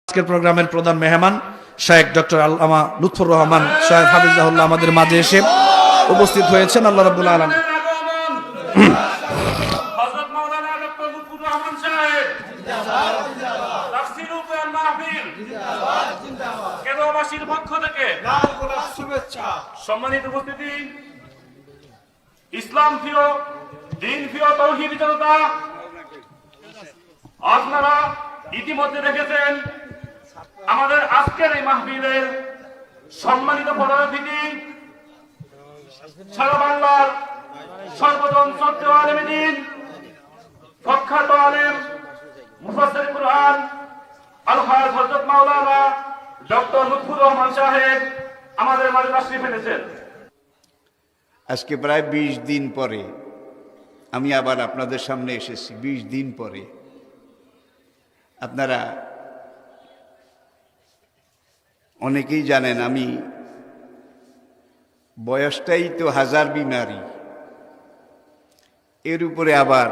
আজকের প্রোগ্রামের প্রধান মেহমান শায়েখ ডক্টর আল্লামা লুৎফর রহমান শায়েখ হাফিজাহুল্লাহ আমাদের মাঝে এসে উপস্থিত হয়েছেন। আল্লাহ রাব্বুল আলামিন হযরত মাওলানা ডক্টর লুৎফর রহমান সাহেব জিন্দাবাদ জিন্দাবাদ তাফসীর উপর মাহফিল জিন্দাবাদ জিন্দাবাদ কেরাবাসীর পক্ষ থেকে লাল গোলাপ শুভেচ্ছা। সম্মানিত উপস্থিতি, ইসলাম প্রিয় দ্বীন প্রিয় তাওহীদ জনতা, আপনারা ইতিমধ্যে দেখেছেন আমাদের আজকের এই মাহফিলের সম্মানিত প্রধান অতিথি সারা বাংলার সর্বজন শ্রদ্ধেয় আলেম দ্বীন, প্রখ্যাত আলেম মুফাসসির কুরআন আল-হাজ হযরত মাওলানা ডক্টর লুৎফর রহমান সাহেব আমাদের মাঝে তাশরীফ এনেছেন। আজকে প্রায় 20 দিন পরে আমি আবার আপনাদের সামনে এসেছি। 20 দিন পরে আপনারা অনেকেই জানেন আমি বয়সটাই তো হাজার বিমারি, এর উপরে আবার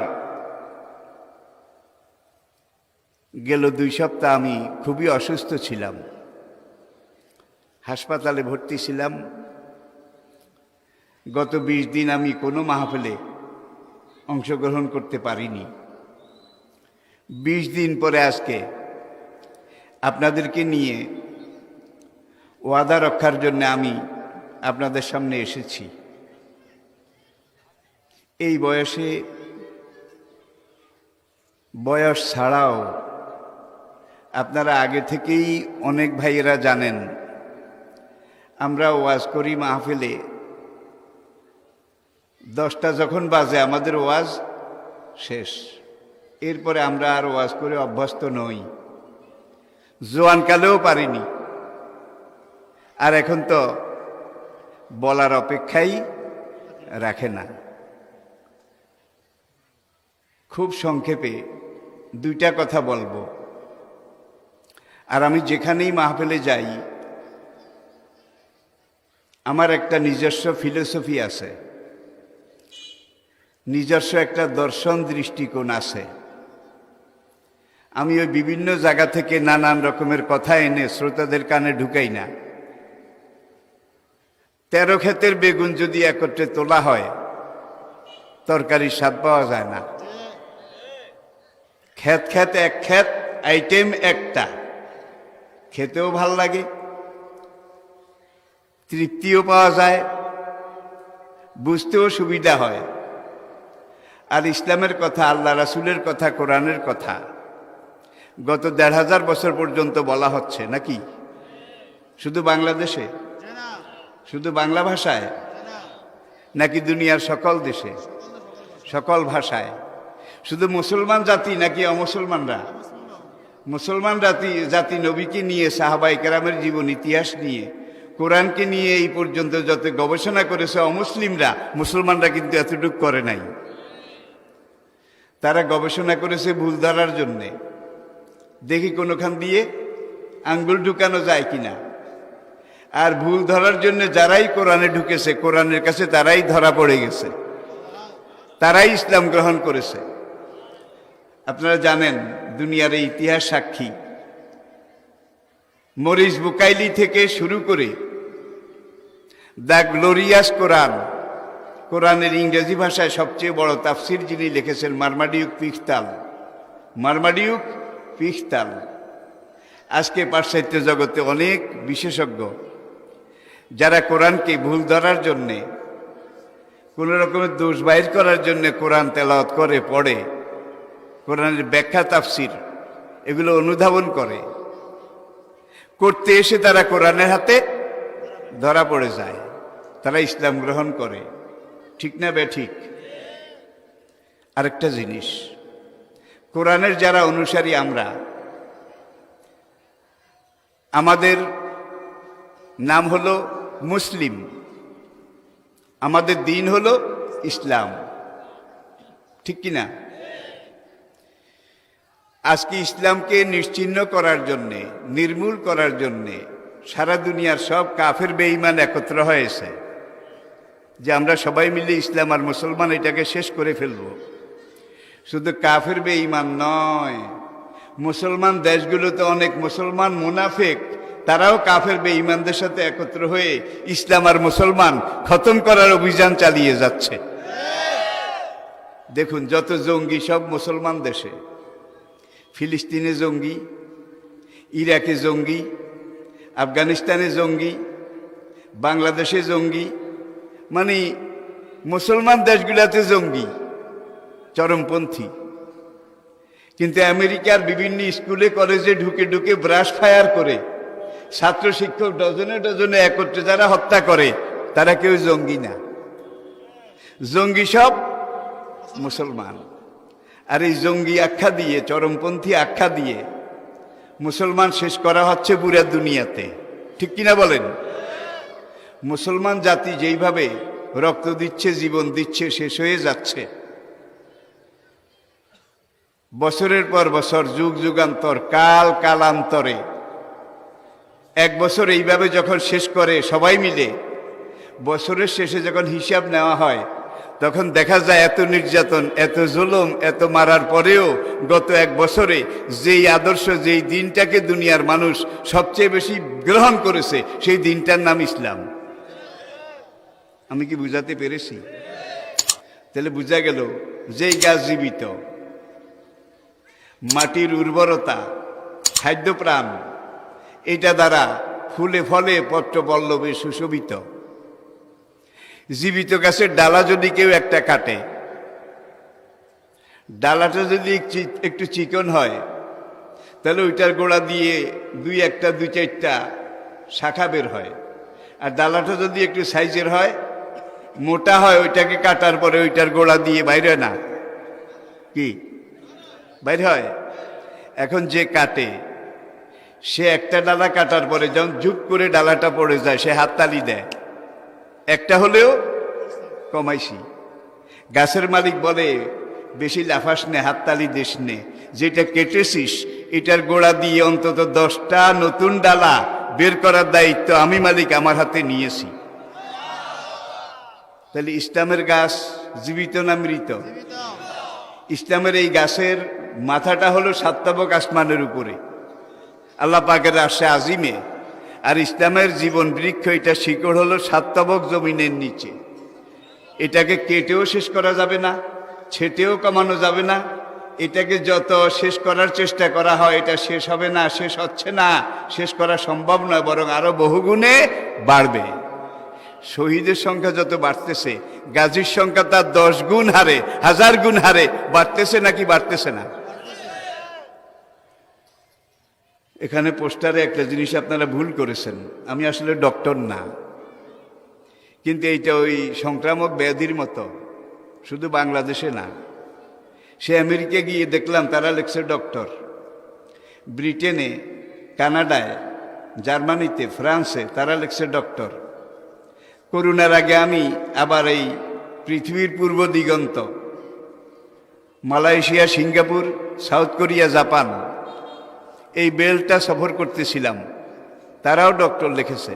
গেল 2 সপ্তাহ আমি খুবই অসুস্থ ছিলাম, হাসপাতালে ভর্তি ছিলাম। গত 20 দিন আমি কোনো মাহফিলে অংশগ্রহণ করতে পারিনি। 20 দিন পরে আজকে আপনাদেরকে নিয়ে ওয়াদা রক্ষার জন্য আমি আপনাদের সামনে এসেছি। এই বয়সে বয়স ছাড়াও আপনারা আগে থেকেই অনেক ভাইয়েরা জানেন আমরা ওয়াজ করি মাহফিলে 10টা যখন বাজে আমাদের ওয়াজ শেষ, এরপরে আমরা আর ওয়াজ করে অভ্যস্ত নই, জোয়ানকালেও পারিনি। আর এখন তো বলার অপেক্ষাই রাখে না। খুব সংক্ষেপে 2টা কথা বলবো। আর আমি যেখানেই মাহফিলে যাই আমার একটা নিজস্ব ফিলোসফি আছে, নিজস্ব একটা দর্শন দৃষ্টিকোণ আছে। আমি ওই বিভিন্ন জায়গা থেকে নানান রকমের কথা এনে শ্রোতাদের কানে ঢুকাই না। 13 ক্ষেতের বেগুন যদি একত্রে তোলা হয় তরকারির স্বাদ পাওয়া যায় না। ক্ষেত ক্ষেত এক ক্ষেত, আইটেম একটা, খেতেও ভাল লাগে, তৃপ্তিও পাওয়া যায়, বুঝতেও সুবিধা হয়। আর ইসলামের কথা, আল্লাহ রাসূলের কথা, কোরআনের কথা গত 1500 বছর পর্যন্ত বলা হচ্ছে নাকি? শুধু বাংলাদেশে, শুধু বাংলা ভাষায়, নাকি দুনিয়ার সকল দেশে, সকল ভাষায়? শুধু মুসলমান জাতি নাকি অমুসলমানরা? মুসলমান জাতি নবীকে নিয়ে, সাহাবায়ে কেরামের জীবন ইতিহাস নিয়ে, কোরআনকে নিয়ে এই পর্যন্ত যত গবেষণা করেছে অমুসলিমরা, মুসলমানরা কিন্তু এতটুকু করে নাই। তারা গবেষণা করেছে ভুল ধরার জন্যে, দেখি কোনোখান দিয়ে আঙ্গুল ঢুকানো যায় কিনা। আর ভুল ধরার জন্য যারাই কোরআনে ঢুকেছে, কোরআনের কাছে তারাই ধরা পড়ে গেছে, তারাই ইসলাম গ্রহণ করেছে। আপনারা জানেন দুনিয়ার এই ইতিহাস সাক্ষী, মরিস বুকাইলি থেকে শুরু করে দ্য গ্লোরিয়াস কোরআন, কোরআনের ইংরেজি ভাষায় সবচেয়ে বড় তাফসির যিনি লিখেছেন মারমাডিউক পিখতাল, মারমাডিউক পিখতাল। আজকে পাশ্চাত্য জগতে অনেক বিশেষজ্ঞ যারা কোরআনকে ভুল ধরার জন্যে, কোনো রকমের দোষ বাইর করার জন্যে কোরআন তেলাওয়াত করে, পড়ে, কোরআনের ব্যাখ্যা তাফসির এগুলো অনুধাবন করে, করতে এসে তারা কোরআনের হাতে ধরা পড়ে যায়, তারা ইসলাম গ্রহণ করে। ঠিক না বেঠিক? আরেকটা জিনিস, কোরআনের যারা অনুসারী আমরা, আমাদের নাম হলো মুসলিম, আমাদের দিন হলো ইসলাম, ঠিক কিনা? আজকে ইসলামকে নিশ্চিহ্ন করার জন্যে, নির্মূল করার জন্যে সারা দুনিয়ার সব কাফের বেঈমান একত্র হয়েছে যে আমরা সবাই মিলে ইসলাম আর মুসলমান এটাকে শেষ করে ফেলব। শুধু কাফের বেঈমান নয়, মুসলমান দেশগুলোতে অনেক মুসলমান মুনাফিক, তারাও কাফের বেঈমানদের সাথে একত্র হয়ে ইসলাম আর মুসলমান খতম করার অভিযান চালিয়ে যাচ্ছে। দেখুন যত জঙ্গি সব মুসলমান দেশে, ফিলিস্তিনে জঙ্গি, ইরাকে জঙ্গি, আফগানিস্তানে জঙ্গি, বাংলাদেশে জঙ্গি, মানে মুসলমান দেশগুলোতে জঙ্গি, চরমপন্থী। কিন্তু আমেরিকার বিভিন্ন স্কুলে কলেজে ঢুকে ঢুকে ব্রাশ ফায়ার করে ছাত্র শিক্ষক ডজনে ডজনে একত্রে যারা হত্যা করে তারা কেউ জঙ্গি না, জঙ্গি সব মুসলমান। আর এই জঙ্গি আখ্যা দিয়ে, চরমপন্থী আখ্যা দিয়ে মুসলমান শেষ করা হচ্ছে পুরা দুনিয়াতে, ঠিক কিনা বলেন? মুসলমান জাতি যেইভাবে রক্ত দিচ্ছে, জীবন দিচ্ছে, শেষ হয়ে যাচ্ছে। বছরের পর বছর, যুগ যুগান্তর, কাল কালান্তরে এক বছর এইভাবে যখন শেষ করে সবাই মিলে, বছরের শেষে যখন হিসাব নেওয়া হয় তখন দেখা যায় এত নির্যাতন, এত জুলুম, এত মারার পরেও গত এক বছরে যেই আদর্শ, যেই দিনটাকে দুনিয়ার মানুষ সবচেয়ে বেশি গ্রহণ করেছে সেই দিনটার নাম ইসলাম। আমি কি বুঝাতে পেরেছি? তাহলে বোঝা গেল যেই গাছ জীবিত, মাটির উর্বরতা, খাদ্যপ্রাণ, এটা দ্বারা ফুলে ফলে পত্র পল্লবে সুশোভিত। জীবিত গাছের ডালা যদি কেউ একটা কাটে, ডালাটা যদি একটু চিকন হয় তাহলে ওইটার গোড়া দিয়ে দুই চারটা শাখা বের হয়। আর ডালাটা যদি একটু সাইজের হয়, মোটা হয়, ওইটাকে কাটার পরে ওইটার গোড়া দিয়ে বাইরে না, কি বাইর হয়? এখন যে কাটে সে একটা ডালা কাটার পরে যখন ঝুপ করে ডালাটা পড়ে যায় সে হাততালি দেয়, একটা হলেও কমাইছি। গাছের মালিক বলে বেশি লাফাস নে, হাততালি দিস নে, যেটা কেটেছিস এটার গোড়া দিয়ে অন্তত 10টা নতুন ডালা বের করার দায়িত্ব আমি মালিক আমার হাতে নিয়েছি। তাহলে ইসলামের গাছ জীবিত না মৃত? ইসলামের এই গাছের মাথাটা হলো 7 তাবক আসমানের উপরে, আল্লাহ পাকের আরশে আজিমে। আর ইসলামের জীবন বৃক্ষ, এটা শিকড় হলো 7 তাবক জমিনের নিচে। এটাকে কেটেও শেষ করা যাবে না, ছেটেও কমানো যাবে না। এটাকে যত শেষ করার চেষ্টা করা হয় এটা শেষ হবে না, শেষ হচ্ছে না, শেষ করা সম্ভব নয়, বরং আরো বহুগুণে বাড়বে। শহীদের সংখ্যা যত বাড়তেছে, গাজীর সংখ্যা তার 10 গুণ হারে, 1000 গুণ হারে বাড়তেছে নাকি বাড়তেছে না? এখানে পোস্টারে একটা জিনিস আপনারা ভুল করেছেন, আমি আসলে ডক্টর না, কিন্তু এইটা ওই সংক্রামক ব্যাধির মতো, শুধু বাংলাদেশে না। সে আমেরিকা গিয়ে দেখলাম তারা লেখছে ডক্টর, ব্রিটেনে, কানাডায়, জার্মানিতে, ফ্রান্সে তারা লেখছে ডক্টর। করোনার আগে আমি আবার এই পৃথিবীর পূর্ব দিগন্ত, Malaysia, Singapore, South Korea, Japan, এই বেলটা সফর করতেছিলাম, তারাও ডক্টর লিখেছে।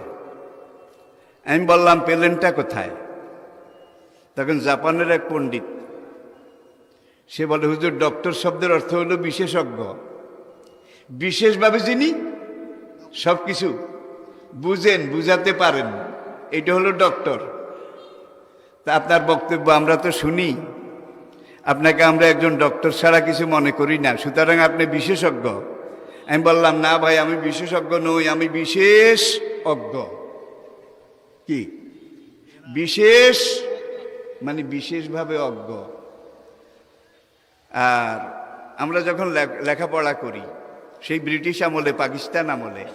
আমি বললাম পেলেনটা কোথায়? তখন জাপানের এক পণ্ডিত সে বলে, হুজুর ডক্টর শব্দের অর্থ হলো বিশেষজ্ঞ, বিশেষভাবে যিনি সবকিছু বুঝেন, বুঝাতে পারেন, এটা হলো ডক্টর। তা আপনার বক্তব্য আমরা তো শুনি, আপনাকে আমরা একজন ডক্টর ছাড়া কিছু মনে করি না, সুতরাং আপনি বিশেষজ্ঞ। আমি বললাম না ভাই, আমি বিশেষজ্ঞ নই, আমি বিশেষ অজ্ঞ। কি বিশেষ মানে? বিশেষভাবে অজ্ঞ। আর আমরা যখন লেখাপড়া করি সেই ব্রিটিশ আমলে, পাকিস্তান আমলে,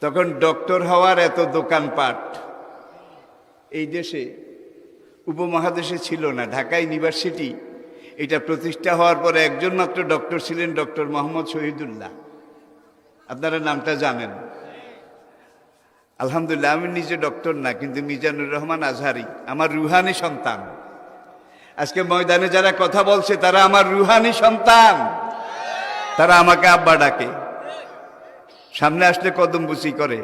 তখন ডক্টর হওয়ার এত দোকানপাট এই দেশে, উপমহাদেশে ছিল না। ঢাকা ইউনিভার্সিটি এটা প্রতিষ্ঠা হওয়ার পরে একজন মাত্র ডক্টর ছিলেন, ডক্টর মোহাম্মদ শহীদুল্লাহ। আপনারা নামটা জানেন? আলহামদুলিল্লাহ, আমি নিজে ডক্টর না, কিন্তু মিজানুর রহমান আজহারি আমার রুহানি সন্তান। আজকে ময়দানে যারা কথা বলছে তারা আমার রুহানি সন্তান, তারা আমাকে আব্বা ডাকে, সামনে আসলে কদমবুচি করে।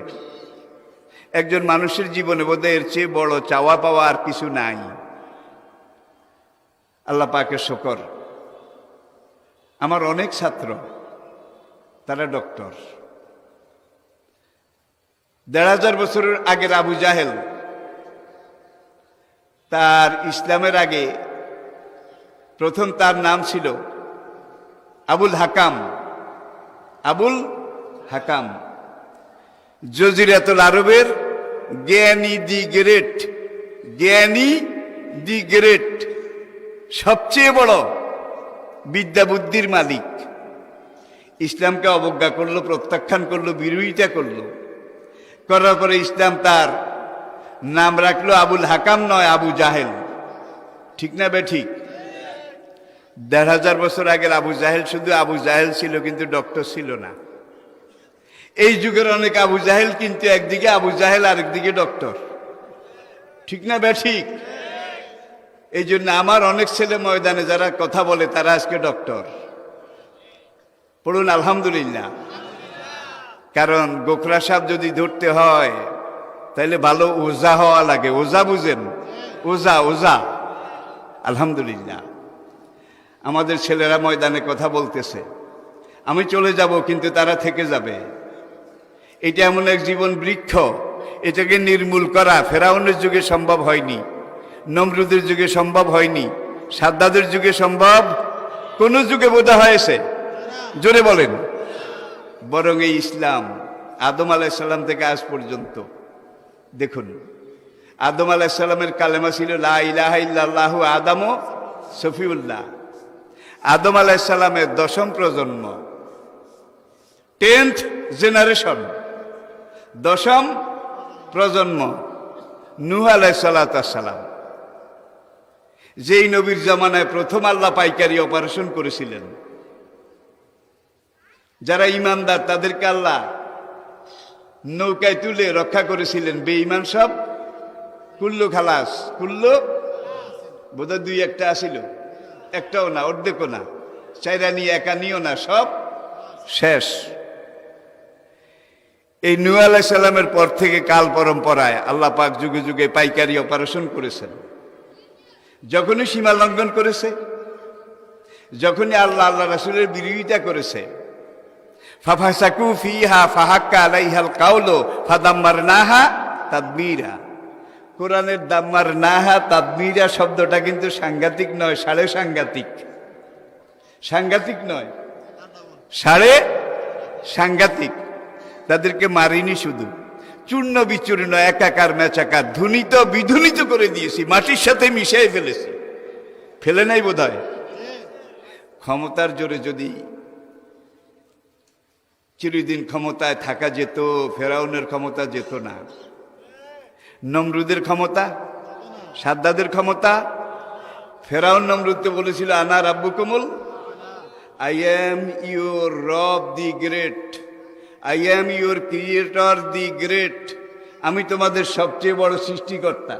একজন মানুষের জীবনে বোধহয় এর চেয়ে বড় চাওয়া পাওয়া আর কিছু নাই। আল্লাহ পাকের শুকর, আমার অনেক ছাত্র তারা ডক্টর। ১৫০০ বছরের আগের আবু জাহেল, তার ইসলামের আগে প্রথম তার নাম ছিল আবুল হাকাম। আবুল হাকাম জজিরাতুল আরবের জ্ঞানী দি গ্রেট, জ্ঞানী দি গ্রেট, সবচেয়ে বড় বিদ্যা বুদ্ধির মালিক। ইসলামকে অবজ্ঞা করলো, প্রত্যাখ্যান করলো, বিরোধিতা করলো, করার পরে ইসলাম তার নাম রাখলো আবুল হাকাম, নয় আবু জাহেল। ঠিক না বে ঠিক? ১৫০০ বছর আগের আবু জাহেল শুধু আবু জাহেল ছিল, কিন্তু ডক্টর ছিল না। এই যুগের অনেক আবু জাহেল, কিন্তু একদিকে আবু জাহেল আরেকদিকে ডক্টর। ঠিক না বে ঠিক? এই জন্য আমার অনেক ছেলে ময়দানে যারা কথা বলে তারা আজকে ডক্টর। পড়ুন আলহামদুলিল্লাহ। কারণ গোখরা সাপ যদি ধরতে হয় তাহলে ভালো ওজা হওয়া লাগে। ওজা বুঝেন? ওজা, ওজা। আলহামদুলিল্লাহ আমাদের ছেলেরা ময়দানে কথা বলতেছে। আমি চলে যাব কিন্তু তারা থেকে যাবে। এটা এমন এক জীবন বৃক্ষ, এটাকে নির্মূল করা ফেরাউনের যুগে সম্ভব হয়নি, নমরুদের যুগে সম্ভব হয়নি, সাদ্দাদের যুগে সম্ভব কোন যুগে বোধ হয়েছে? জোরে বলেন। বরং এই ইসলাম আদম আলাইহিসসালাম থেকে আজ পর্যন্ত দেখুন, আদম আলাইহিসসালামের কালেমা ছিল লা ইলাহা ইল্লাল্লাহু আদম সফিউল্লাহ। আদম আলাইহিসসালামের ১০ম প্রজন্ম, 10th জেনারেশন, ১০ম প্রজন্ম নূহ আলাইহিসসালাম, যেই নবীর জামানায় প্রথম আল্লাহ পাইকারি অপারেশন করেছিলেন। যারা ইমানদার তাদেরকে আল্লাহ নৌকায় তুলে রক্ষা করেছিলেন, বেঈমান সব কুল্লু খালাস। কুল্লু বোধহয় ২-১টা আসিল, একটাও না, অর্ধেকও না, চাইরানি একানিও না, সব শেষ। এই নূহ আলাইহিস সালামের পর থেকে কাল পরম্পরায় আল্লাহ পাক যুগে যুগে পাইকারি অপারেশন করেছেন। যখনই সীমা লঙ্ঘন করেছে, যখনই আল্লাহ আল্লাহ রাসূলের বিরোধিতা করেছে, ফাফাসাকু ফিহা ফাহাক্কা আলাইহাল কাউলু ফাদাম্মারনাহা তাদমীরা। কোরআনের দাম্মারনাহা তাদমীরা শব্দটা কিন্তু সাংঘাতিক নয়, সাড়ে সাংঘাতিক। সাংঘাতিক নয়, সাড়ে সাংঘাতিক। তাদেরকে মারিনি, শুধু চূর্ণ বিচূর্ণ, একাকার মেচাকার, ধুনিত বিধুনিত করে দিয়েছি, মাটির সাথে মিশিয়ে ফেলেছি। ফেলে নাই বোধ হয়। ক্ষমতার জোরে যদি চিরদিন ক্ষমতায় থাকা যেত, ফেরাউনের ক্ষমতা যেত না। নমরুদের ক্ষমতা, সাদ্দাদের ক্ষমতা। ফেরাউন নমরুদকে বলেছিল আনা রাব্বুকুমুল, আই এম ইউর রব দি great, I am your creator the great. আমি তোমাদের সবচেয়ে বড় সৃষ্টিকর্তা,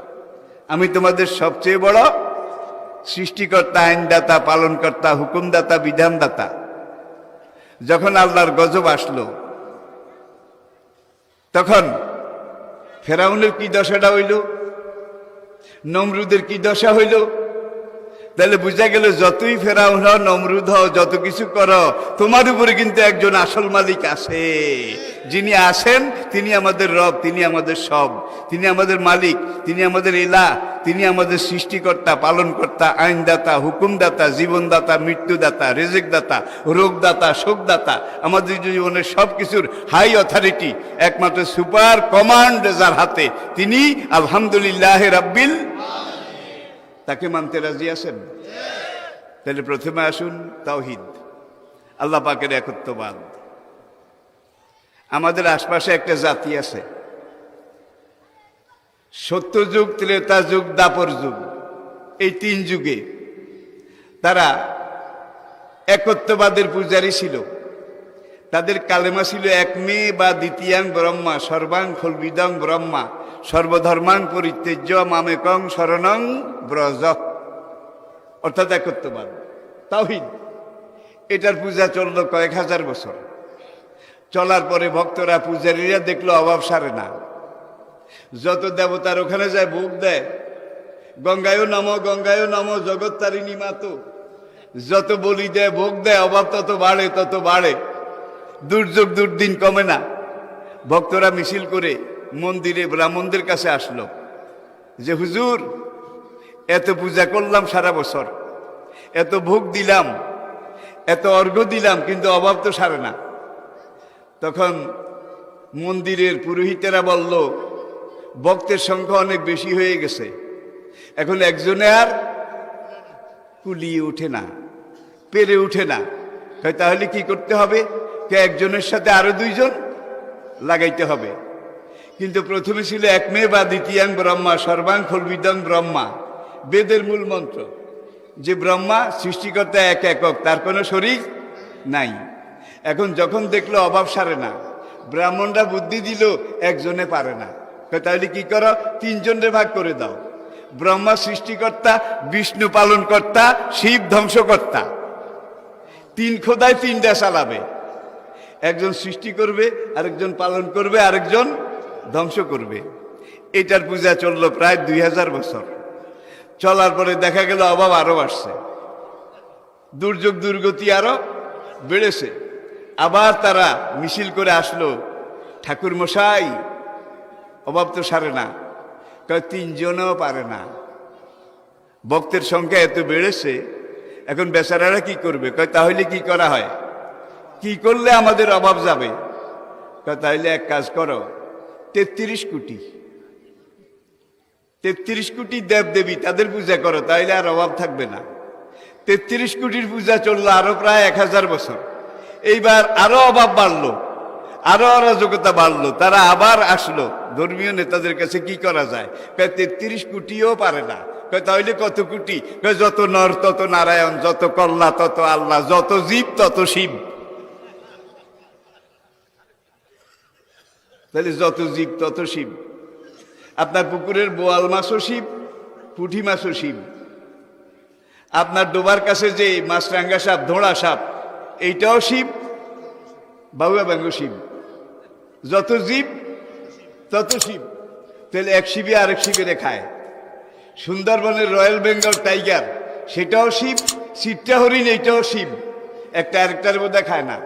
আমি তোমাদের সবচেয়ে বড় সৃষ্টিকর্তা, আইনদাতা, পালনকর্তা, হুকুমদাতা, বিধানদাতা। যখন আল্লাহর গজব আসলো তখন ফেরাউনের কি দশাটা হইল, নমরুদের কি দশা হইল? তাহলে বুঝা গেল যতই ফেরাউন হও, নমরুদ হও, যত কিছু করো, তোমার উপরে কিন্তু একজন আসল মালিক আছে। যিনি আছেন তিনি আমাদের রব, তিনি আমাদের সব, তিনি আমাদের মালিক, তিনি আমাদের ইলাহ, তিনি আমাদের সৃষ্টিকর্তা, পালনকর্তা, আইনদাতা, হুকুমদাতা, জীবনদাতা, মৃত্যুদাতা, রেজেকদাতা, রোগদাতা, শোকদাতা, আমাদের জীবনের সব কিছুর হাই অথরিটি, একমাত্র সুপার কমান্ড যার হাতে, তিনি আলহামদুলিল্লাহ রাব্বিল। তাকে মানতে রাজি আছেন? তাহলে প্রথমে আসুন তাওহীদ, আল্লাহ পাকের একত্ববাদ। আমাদের আশপাশে একটা জাতি আছে, সত্য যুগ, ত্রেতা যুগ, দাপর যুগ, এই 3 যুগে তারা একত্ববাদের পূজারী ছিল। তাদের কালেমা ছিল এক মে বা দ্বিতীয়াং ব্রহ্মা সর্বাং খলবিদং ব্রহ্মা সর্বধর্মাং পরিত্যজ্য মামেকং শরণং ব্রজ, অর্থাৎ একত্ববাদ, তাওহীদ। এটার পূজা চলল কয়েক হাজার বছর। চলার পরে ভক্তরা, পূজারীরা দেখলো অভাব সারে না। যত দেবতার ওখানে যায় ভোগ দেয়, গঙ্গায়ও নমো জগত্তারিণী মাতো, যত বলি দেয়, ভোগ দেয়, অভাব তত বাড়ে তত বাড়ে। দুর্যোগ দুর্দিন কমে না। ভক্তরা মিছিল করে মন্দিরে ব্রাহ্মণদের কাছে আসলো যে হুজুর, এত পূজা করলাম সারা বছর, এত ভোগ দিলাম, এত অর্ঘ্য দিলাম, কিন্তু অভাব তো সারে না। তখন মন্দিরের পুরোহিতেরা বলল, ভক্তের সংখ্যা অনেক বেশি হয়ে গেছে, এখন একজনে আর কুলিয়ে উঠে না, পেরে উঠে না। তাহলে কি করতে হবে? একজনের সাথে আরো দুইজন লাগাইতে হবে। কিন্তু প্রথমে ছিল এক মে বা দ্বিতীয়াং ব্রহ্মা সর্বাং খলবিদং ব্রহ্মা, বেদের মূল মন্ত্র, যে ব্রহ্মা সৃষ্টিকর্তা এক একক, তার কোনো শরীক নাই। এখন যখন দেখলো অভাব সারে না, ব্রাহ্মণরা বুদ্ধি দিল একজনে পারে না, তাহলে কি করো, তিনজনে ভাগ করে দাও। ব্রহ্মা সৃষ্টিকর্তা, বিষ্ণু পালনকর্তা, শিব ধ্বংসকর্তা, তিন খোদায় তিনটা চালাবে। একজন সৃষ্টি করবে, আরেকজন পালন করবে, আরেকজন ধ্বংস করবে। এটার পূজা চললো প্রায় 2000 বছর। চলার পরে দেখা গেল অভাব আরো বাড়ছে, দুর্যোগ দুর্গতি আরো বেড়েছে। আবার তারা মিছিল করে আসলো, ঠাকুর মশাই, অভাব তো সারে না। তিনজনও পারে না, ভক্তের সংখ্যা এত বেড়েছে, এখন বেচারারা কি করবে? তাহলে কি করা হয়, কি করলে আমাদের অভাব যাবে? তাহলে এক কাজ করো, 33 কোটি 33 কোটি দেব দেবী, তাদের পূজা করো, তাইলে আর অভাব থাকবে না। 33 কোটির পূজা চললো আরো প্রায় 1000 বছর। এইবার আরো অভাব বাড়লো, আরো অরাজকতা বাড়লো। তারা আবার আসলো ধর্মীয় নেতাদের কাছে, কি করা যায়? 33 কোটিও পারে না। তাহলে কত কোটি? যত নর তত নারায়ণ, যত কল্লা তত আল্লাহ, যত জীব তত শিব। তাহলে যত জীব তত শিব। আপনার পুকুরের বোয়াল মাছও শিব, পুঁটি মাছও শিব। আপনার ডোবার কাছে যে মাছরাঙ্গা সাপ, ধোঁড়া সাপ, এইটাও শিব, বাউয়া ব্যাঙ্গ শিব। যত জীব তত শিব। তাহলে এক শিবে আরেক শিবেরে খায়। সুন্দরবনের রয়্যাল বেঙ্গল টাইগার, সেটাও শিব। চিত্রা হরিণ, এইটাও শিব। একটা আরেকটার বোধহয় খায় না।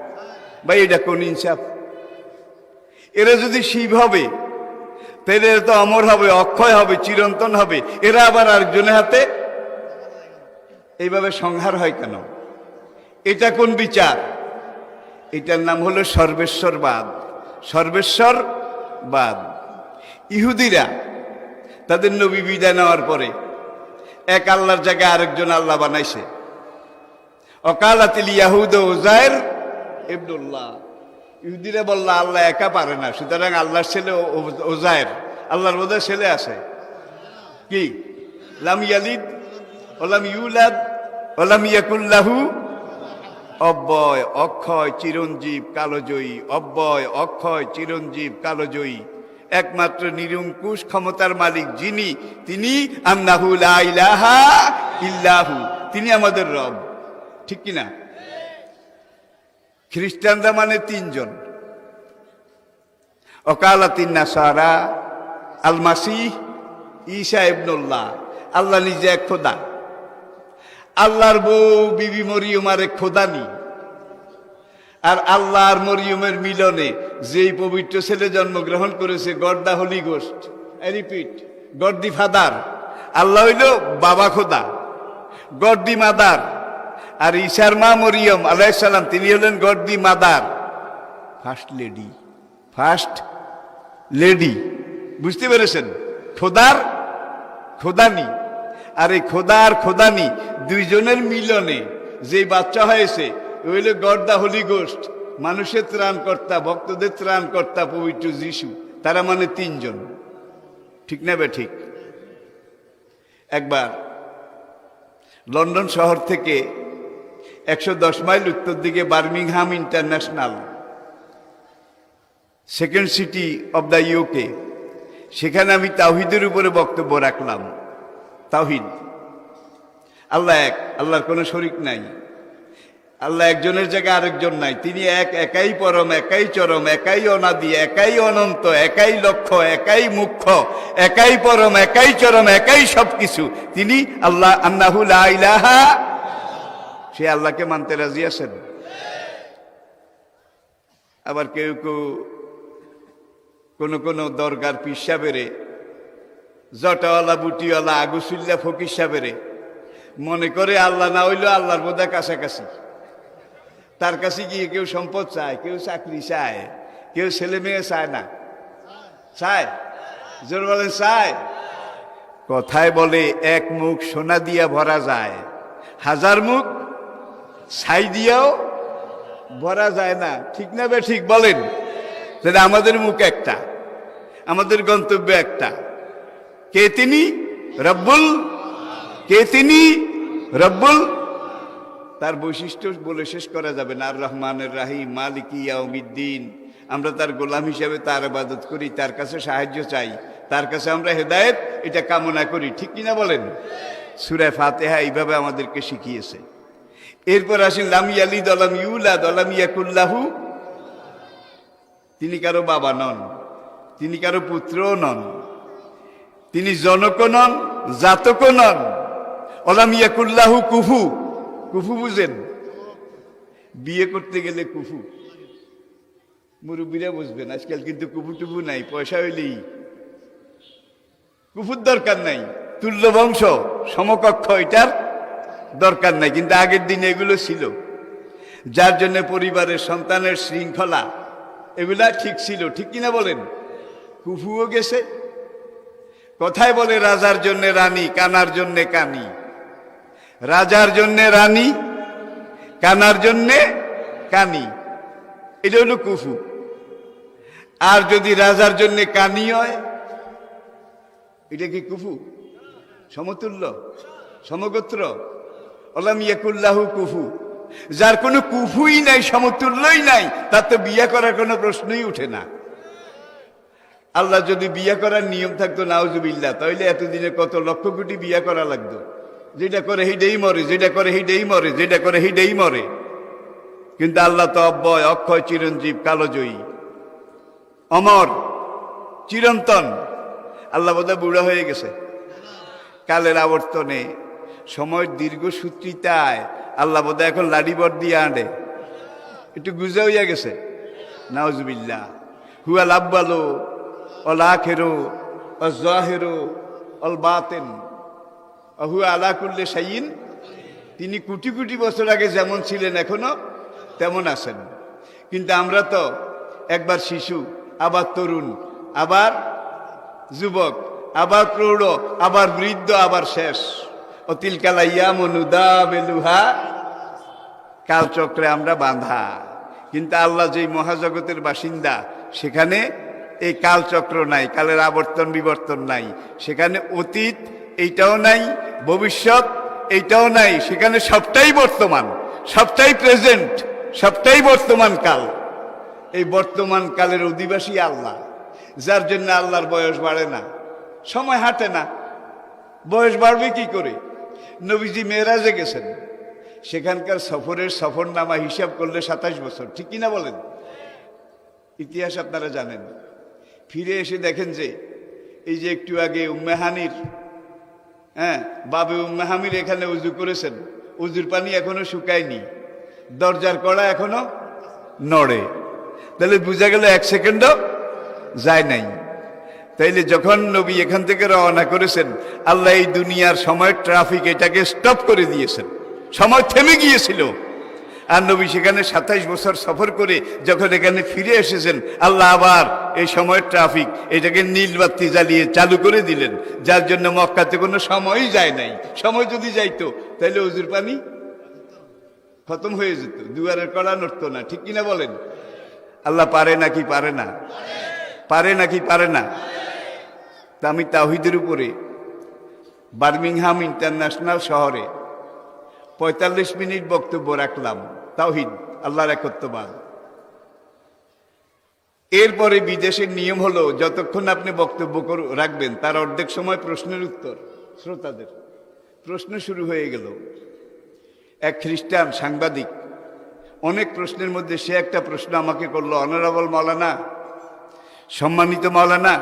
ভাই, এটা কোন ইনসাফ? এরা যদি শিব হবে, তাহলে এরা তো অমর হবে, অক্ষয় হবে, চিরন্তন হবে। এরা আবার আরেকজনের হাতে এইভাবে সংহার হয় কেন? এটা কোন বিচার? এটার নাম হলো সর্বেশ্বরবাদ। সর্বেশ্বরবাদ। ইহুদিরা তাদের নবী বিদায় নেওয়ার পরে এক আল্লাহর জায়গায় আরেকজন আল্লাহ বানাইছে। অকালাতিল ইয়াহুদ উযাইর ইবনুল্লাহ। ইহুদিরা বলল আল্লাহ একা পারে না, সুতরাং আল্লাহর ছেলে উযাইর। আল্লাহর বোধহয় ছেলে আছে, কি? লাম ইয়ালিদ ওয়ালাম ইউলাদ ওয়ালাম ইয়াকুল লাহু। অব্যয় অক্ষয় চিরঞ্জীব কালজয়ী, অব্যয় অক্ষয় চিরঞ্জীব কালজয়ী, একমাত্র নিরঙ্কুশ ক্ষমতার মালিক যিনি, তিনি আন্নাহু লা ইলাহা ইল্লাহু, তিনি আমাদের রব। ঠিক কিনা? খ্রিস্টানরা মানে তিনজন। অকালাতিন নাসারা আল মাসিহ ঈসা ইবনুল্লাহ। আল্লাহ নিজে এক খোদা। আল্লাহর বউ বিবি মরিয়ম আর এক খোদানি। আর আল্লাহ আর মরিয়মের মিলনে যেই পবিত্র ছেলে জন্মগ্রহণ করেছে, God the holy ghost, I repeat, God the father. Allah হইল বাবা খোদা, গড দি মাদার। আর ঈসার মা মরিয়ম আলাইহিস সালাম, তিনি হলেন god the mother, first lady. First lady, বুঝতে পেরেছেন? খোদার খোদানি। আর এই খোদা আর খোদানি দুইজনের মিলনে যে বাচ্চা হয়েছে, হইল গড দ্য হোলি গোস্ট, মানুষের ত্রাণকর্তা, ভক্তদের ত্রাণকর্তা পবিত্র যিশু। তারা মানে তিনজন। ঠিক না বে ঠিক? একবার লন্ডন শহর থেকে 110 মাইল উত্তর দিকে Birmingham international, second city of the UK, সেখানে আমি তাওহীদের উপরে বক্তব্য রাখলাম। তাওহীদ, আল্লাহ এক, আল্লাহর কোনো শরীক নাই। আল্লাহ একজনের জায়গায় আরেকজন নাই। তিনি এক, একাই পরম, একাই চরম, একাই অনাদি, একাই অনন্ত, একাই লক্ষ্য, একাই মুখ্য, একাই পরম, একাই চরম, একাই সবকিছু। তিনি আল্লাহ। আন্নাহু লা ইলাহা, সে আল্লাহকে মানতে রাজি আছেন? আবার কেউ কেউ কোনো দরগার পীর সাহেবেরে, জটাওয়ালা বুটিওয়ালা আগুসুল্লা ফকির সাহেবেরে মনে করে আল্লাহ না হইলেও আল্লাহর বোধহয় কাছাকাছি। তার কাছে গিয়ে কেউ সম্পদ চায়, কেউ চাকরি চায়, কেউ ছেলে মেয়ে চায় না। চায়? জোর বলেন চায়? কথায় বলে এক মুখ সোনা দিয়া ভরা যায়, হাজার মুখ ছাই দিয়াও ভরা যায় না। ঠিক না বে ঠিক বলেন? তাহলে আমাদের মুখ একটা, আমাদের গন্তব্য একটা। কে তিনি? রব্বুল। কে তিনি? রব্বুল। তার বৈশিষ্ট্য বলে শেষ করা যাবে না। আর রহমানের রাহিম, মালিক ইয়াউমিদ্দিন। আমরা তার গোলাম হিসাবে তার ইবাদত করি, তার কাছে সাহায্য চাই, তার কাছে আমরা হেদায়েত এটা কামনা করি। ঠিক কিনা বলেন? সূরা ফাতিহা এইভাবে আমাদেরকে শিখিয়েছে। এরপর আসেন লাম ইয়ালিদ ওয়া লাম ইউলাদ ওয়া লাম ইয়াকুল লাহু। তিনি কারো বাবা নন, তিনি কারো পুত্রও নন, তিনি জনকও নন, জাতকও নন। ওয়া লাম ইয়াকুল লাহু কুফু। কুফু বুঝেন? বিয়ে করতে গেলে কুফু, মুরব্বীরা বুঝবেন। আজকাল কিন্তু কুফু টুফু নাই, পয়সা হইলেই। কুফুর দরকার নাই, তুল্য বংশ সমকক্ষ এটার দরকার নাই। কিন্তু আগের দিনে এগুলো ছিল, যার জন্য পরিবারের সন্তানের শৃঙ্খলা এগুলা ঠিক ছিল। ঠিক কিনা বলেন? কুফুও গেছে। কথায় বলে রাজার জন্য রানী, কানার জন্য কানি। রাজার জন্য রানী, কানার জন্য কানি, এটা হলো কুফু। আর যদি রাজার জন্য কানি হয়, এটা কি কুফু? সমতুল্য, সমগোত্র। ওলাম ইয়াকুল্লাহু কুফু। যার কোনো কুফুই নাই, সমতুল্যই নাই, তার তো বিয়ে করার কোনো প্রশ্নই উঠে না। আল্লাহ যদি বিয়ে করার নিয়ম থাকতো নাউজুবিল্লাহ, তাহলে এতদিনে কত লক্ষ কোটি বিয়ে করা লাগতো। যেটা করে হিডেই মরে, যেটা করে হিডেই মরে, যেটা করে হিডেই মরে। কিন্তু আল্লাহ তো অব্যয়, অক্ষয়, চিরঞ্জীব, কালজয়ী, অমর, চিরন্তন। আল্লাহ বোধহয় বুড়া হয়ে গেছে কালের আবর্তনে, সময়ের দীর্ঘসূত্রিতায়। আল্লাহ বোধহয় এখন লাডিবর দিয়ে আনে, একটু গুজা হইয়া গেছে। নাউজুবিল্লাহ। হুয়াল আব্বালু অল আখিরু অল যাহিরু অল বাতিন হুয়া আলা কুল্লি শাইইন। তিনি কোটি কোটি বছর আগে যেমন ছিলেন এখনো তেমন আছেন। কিন্তু আমরা তো একবার শিশু, আবার তরুণ, আবার যুবক, আবার প্রৌঢ়, আবার বৃদ্ধ, আবার শেষ। অতিলকাল আইয়ামু নুদাবিলুহা। কালচক্রে আমরা বাঁধা। কিন্তু আল্লাহ যেই মহাজগতের বাসিন্দা, সেখানে এই কালচক্র নাই, কালের আবর্তন বিবর্তন নাই। সেখানে অতীত এইটাও নাই, ভবিষ্যৎ এইটাও নাই। সেখানে সবটাই বর্তমান, সবটাই প্রেজেন্ট, সবটাই বর্তমান কাল। এই বর্তমান কালের অধিবাসী আল্লাহ, যার জন্য আল্লাহর বয়স বাড়ে না, সময় হাঁটে না। বয়স বাড়বে কি করে? নবীজি মেরাজে গেছেন, সেখানকার সফরের সফরনামা হিসাব করলে 27 বছর। ঠিক কিনা বলেন? ইতিহাস আপনারা জানেন। ফিরে এসে দেখেন যে এই যে একটু আগে উম্মেহানির, বাবে উম্মেহামির এখানে উজু করেছেন, উজুর পানি এখনো শুকায়নি, দরজার কড়া এখনো নড়ে। তাহলে বোঝা গেল 1 সেকেন্ডও যায় নাই। তাইলে যখন নবী এখান থেকে রওনা করেছেন, আল্লাহ এই দুনিয়ার সময়ের ট্রাফিক এটাকে স্টপ করে দিয়েছেন, সময় থেমে গিয়েছিল। আর নবী সেখানে 27 বছর সফর করে যখন এখানে ফিরে এসেছেন, আল্লাহ আবার এই সময়ের ট্রাফিক এটাকে নীলবাতি জ্বালিয়ে চালু করে দিলেন, যার জন্য মক্কাতে কোনো সময়ই যায় নাই। সময় যদি যাইতো তাহলে উজুর পানি খতম হয়ে যেত, দুয়ারের কড়া নড়তো না। ঠিক কিনা বলেন? আল্লাহ পারে নাকি পারে না? পারে নাকি পারে না? তা আমি তাওহীদের উপরে বার্মিংহাম ইন্টারন্যাশনাল শহরে 45 মিনিট বক্তব্য রাখলাম। তাওহীদ, আল্লাহর একত্ববাদ। এরপরে বিদেশের নিয়ম হলো, যতক্ষণ আপনি বক্তব্য রাখবেন তার অর্ধেক সময় প্রশ্নের উত্তর। শ্রোতাদের প্রশ্ন শুরু হয়ে গেল। এক খ্রিস্টান সাংবাদিক, অনেক প্রশ্নের মধ্যে সে একটা প্রশ্ন আমাকে করলো, অনারেবল মাওলানা, সম্মানিত মাওলানা,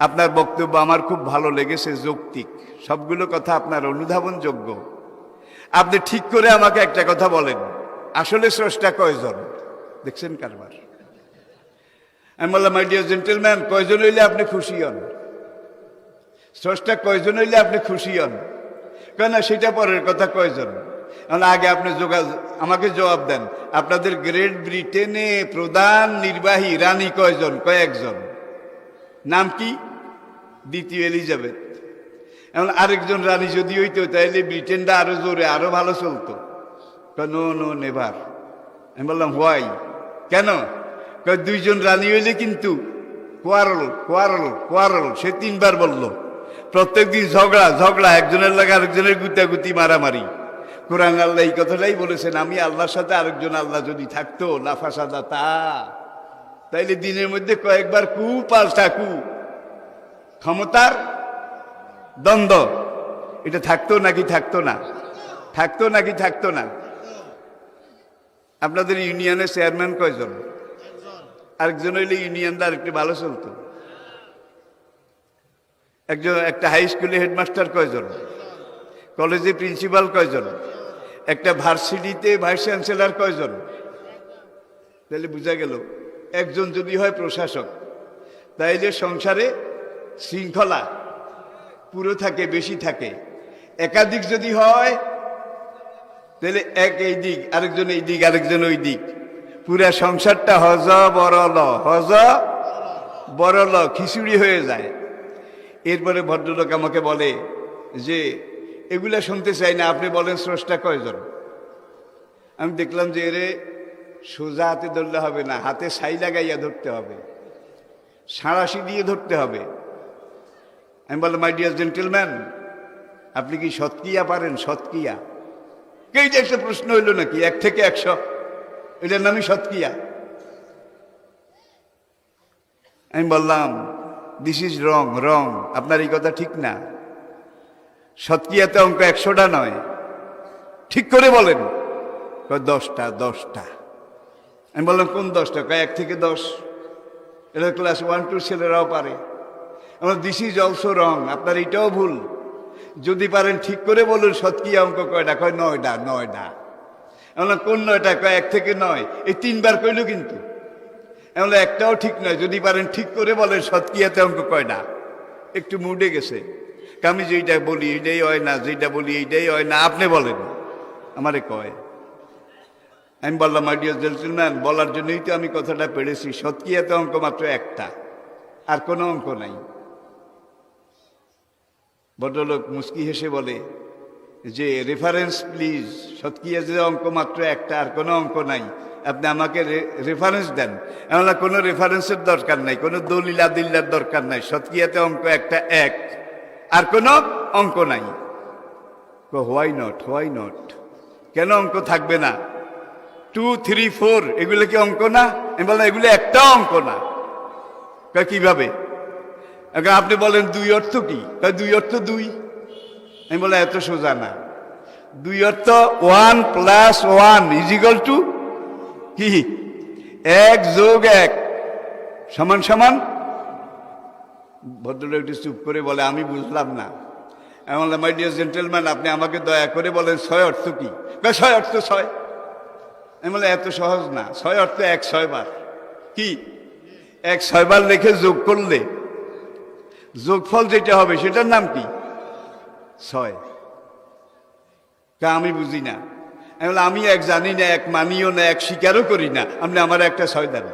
আপনার বক্তব্য আমার খুব ভালো লেগেছে, যৌক্তিক, সবগুলো কথা আপনার অনুধাবনযোগ্য। আপনি ঠিক করে আমাকে একটা কথা বলেন, আসলে স্রষ্টা কয়জন? দেখছেন কারবার। আমি বললাম মাই ডিয়ার জেন্টেলম্যান, কয়জন হইলে আপনি খুশি হন? স্রষ্টা কয়জন হইলে আপনি খুশি হন? কেন সেটা পরের কথা, কয়জন? আগে আপনি আমাকে জবাব দেন, আপনাদের গ্রেট ব্রিটেনে প্রধান নির্বাহী রানী কয়জন? কয়েকজন। নাম কি? দ্বিতীয় এলিজাবেথ। এখন আরেকজন রানী যদি হইতো তাহলে ব্রিটেনটা আরো জোরে আরো ভালো চলতো। No no never. আমি বললাম হোয়াই, কেন? দুইজন রানী হইলে কিন্তু কোয়ারল কোয়ারল কোয়ারল, সে 3 বার বলল। প্রত্যেক দিন ঝগড়া ঝগড়া, একজনের লাগে আরেকজনের গুতাগুতি মারামারি। কোরআন আল্লাহ এই কথাটাই বলেছেন, আমি আল্লাহর সাথে আরেকজন আল্লাহ যদি থাকতো লাফাসাদা তা, তাইলে দিনের মধ্যে কয়েকবার কু পাল্টা কু, ক্ষমতার দ্বন্দ্ব, এটা থাকতো নাকি থাকতো না? থাকতো নাকি থাকতো না? আপনাদের ইউনিয়নের চেয়ারম্যান কয়জন? আরেকজন হইলে ইউনিয়নটা আরেকটু ভালো চলতো। একটা হাই স্কুলে হেডমাস্টার কয়জন? কলেজে প্রিন্সিপাল কয়জন? একটা ভার্সিটিতে ভাইস চ্যান্সেলর কয়জন? তাহলে বোঝা গেল একজন যদি হয় প্রশাসক, তাইলে সংসারে শৃঙ্খলা পুরো থাকে, বেশি থাকে। একাধিক যদি হয় তাহলে এক এই দিক, আরেকজন এই দিক, আরেকজন ওই দিক, পুরা সংসারটা হজ বরল খিচুড়ি হয়ে যায়। এরপরে ভদ্রলোক আমাকে বলে যে এগুলা শুনতে চাই না, আপনি বলেন স্রষ্টা কয়জন? আমি দেখলাম যে এরে সোজা হাতে ধরলে হবে না, হাতে ছাই লাগাইয়া ধরতে হবে, সাঁড়াশি দিয়ে ধরতে হবে। আমি বললাম মাই ডিয়ার জেন্টেলম্যান, আপনি কি সৎকিয়া পারেন? সৎকিয়া এইটা একটা প্রশ্ন হইল নাকি? 1 থেকে 100, এটার নামই সৎকিয়া। আমি বললাম দিস ইজ রং রং, আপনার এই কথা ঠিক না। সৎকিয়াতে অঙ্ক 100টা নয়, ঠিক করে বলেন। 10টা 10টা। আমি বললাম কোন 10টা? 1 থেকে 10, এটা ক্লাস 1 2 ছেলেরাও পারে। আমার দিস ইজ অলসো রং, আপনার এটাও ভুল। যদি পারেন ঠিক করে বলুন সৎকিয়া অঙ্ক কয়টা? 9টা 9টা। আমরা কোন 9টা? 1 থেকে 9, এই 3 বার কইল কিন্তু। আমরা একটাও ঠিক নয়, যদি পারেন ঠিক করে বলেন সৎকিয়াতে অঙ্ক কয়টা? একটু মুডে গেছে, আমি যেইটা বলি এইটাই হয় না, যেটা বলি এইটাই হয় না, আপনি বলেন। আমারে কয়। আমি বললাম মাই ডিয়ার জেন্টলম্যান, বলার জন্যই তো আমি কথাটা পেরেছি, সৎকিয়াতে অঙ্ক মাত্র একটা, আর কোনো অঙ্ক নাই। ভদ্রলোক মুস্কি হেসে বলে যে রেফারেন্স প্লিজ, সৎকিয়াতে অঙ্ক মাত্র একটা, আর কোনো অঙ্ক নাই, আপনি আমাকে রেফারেন্স দেন। এমন কোনো রেফারেন্সের দরকার নাই, কোনো দলিল আদিল্লার দরকার নাই, সৎকিয়াতে অঙ্ক একটা, 1, আর কোনো অঙ্ক নাই। Why not, why not? কেন অঙ্ক থাকবে না? 2 3 4 এগুলো কি অঙ্ক না? আমি বললাম এগুলো একটাও অঙ্ক না। কিভাবে? আপনি বলেন 2 অর্থ কি? 2 অর্থ 2। আমি বললাম এত সোজা না। 2 অর্থ 1 + 1 = কি? 1 + 1 = ভদ্রলোক একটু চুপ করে বলে আমি বুঝলাম না। আমি বললাম মাই ডিয়ার জেন্টেলম্যান, আপনি আমাকে দয়া করে বলেন 6 অর্থ কি? 6 অর্থ 6। আমি বললাম এত সহজ না, 6 অর্থ 1 6 বার। কি? 1 6 বার লিখে যোগ করলে যোগফল যেটা হবে সেটার নাম কি? 6। আমি বুঝি না। আমি বললাম আমি 1 জানি না, 1 মানিও না, 1 স্বীকারও করি না, আপনি আমার একটা 6 দেন।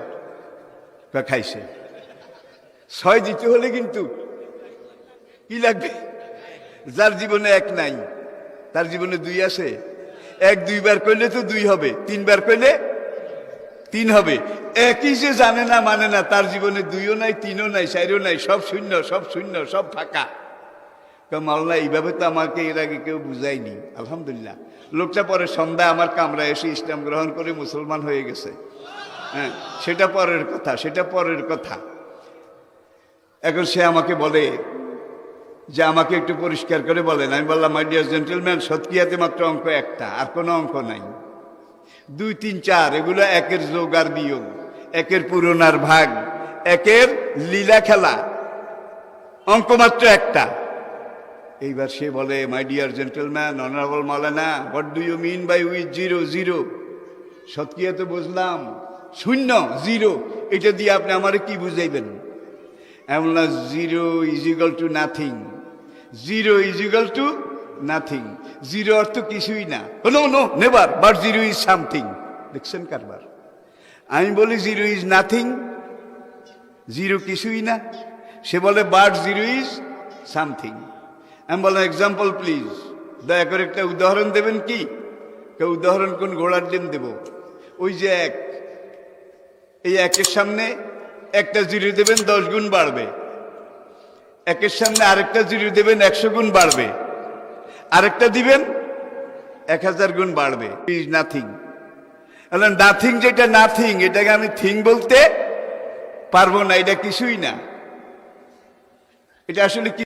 খাইছে। 6 দিতে হলে কিন্তু কি লাগবে? যার জীবনে 1 নাই তার জীবনে 2 আছে। 1 2 বার করলে তো 2 হবে, 3 বার করলে 3 হবে। একই যে জানে না মানে না, তার জীবনে 2ও নাই, 3ও নাই, 4ও নাই, সব শূন্য, সব শূন্য, সব ফাঁকা। মাওলানা এইভাবে তো আমাকে এর আগে কেউ বুঝায়নি। আলহামদুলিল্লাহ, লোকটা পরে সন্ধ্যা আমার কামরা এসে ইসলাম গ্রহণ করে মুসলমান হয়ে গেছে। হ্যাঁ, সেটা পরের কথা, সেটা পরের কথা। এখন সে আমাকে বলে যে আমাকে একটু পরিষ্কার করে বলেন। আমি বললাম মাই ডিয়ার জেন্টলম্যান, সৎকিয়াতে মাত্র অঙ্ক একটা, আর কোনো অঙ্ক নাই। 2 3 4 এগুলো 1-এর যোগ আর বিয়োগ, 1-এর পূরণ আর ভাগ, 1-এর লীলা খেলা, অঙ্ক মাত্র একটা। এইবার সে বলে my dear gentleman, honourable Maulana, what do you mean by with 0 0? সৎকিয়া তো বুঝলাম, শূন্য, জিরো, এটা দিয়ে আপনি আমারে কি বুঝাইবেন? এমন না zero is equal to nothing, zero is equal to nothing, zero অর্থ কিছুই না, no no never, but zero is something. দেখছেন কারবার? আমি বলি জিরো ইজ নাথিং, জিরো কিছুই না, সে বলে বাট জিরো ইজ সামথিং। আমি বললাম এক্সাম্পল প্লিজ, দয়া করে একটা উদাহরণ দেবেন কি? উদাহরণ কোন ঘোড়ার ডিম দেব? ওই যে এক, এই একের সামনে একটা জিরো দেবেন 10 গুণ বাড়বে, একের সামনে আরেকটা জিরো দেবেন 100 গুণ বাড়বে, আরেকটা দিবেন 1000 গুণ বাড়বে। Is nothing. নাথিং যেটা নাথিং, এটাকে আমি থিং বলতে পারবো না, এটা কিছুই না, এটা আসলে কি